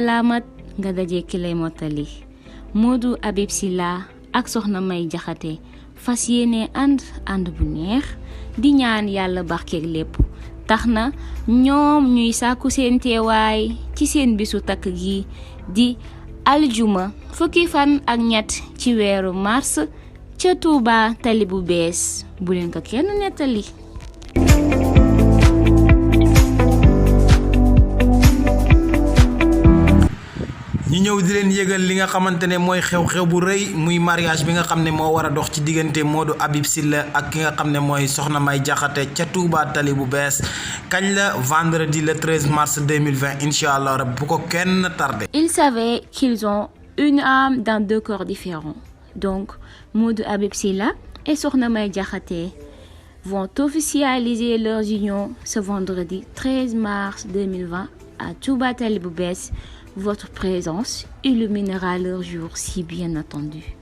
balaa mat nga daje ki lay mottali Modou Habib Sylla ak Soxna May Jaxate fas yéene ànd bu neex di ñaan yàlla barkeeg lépp tax na ñoom ñuy sàkku seen teewaay ci seen bisu takk gi di aljuma fukki fan ak ñett ci weeru mars ca Touba tali bu bees bu leen ko kenn nettali. ñu ñëw di leen yëgal li nga xamante ne mooy xew-xew bu rëy muy mariage bi nga xam ne moo war a dox ci diggante Modou Habib Sylla ak ki nga xam ne mooy Soxna May Jaxate ca Touba tali bu bees kañ la vendredi le 13 mars 2020 incha allah rab bu ko kenn tardé. Ils savaient qu'ils ont une âme dans deux corps différents. Donc Modou Habib Sylla et Soxna May Jaxate vont officialiser leur union ce vendredi 13 mars 2020 à Touba tali bu bees. Votre présence illuminera leur jour si bien attendu.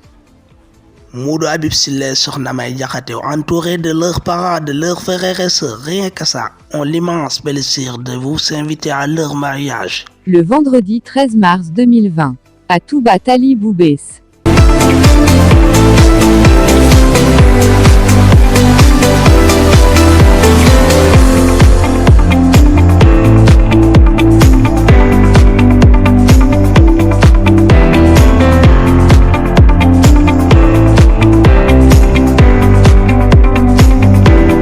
Modou Habib Sylla et Soxna May Jaxate, entourés de leurs parents, de leurs frères et sœurs, rien que ça, ont l'immense plaisir de vous inviter à leur mariage. Le vendredi 13 mars 2020, à Touba tali bu bees.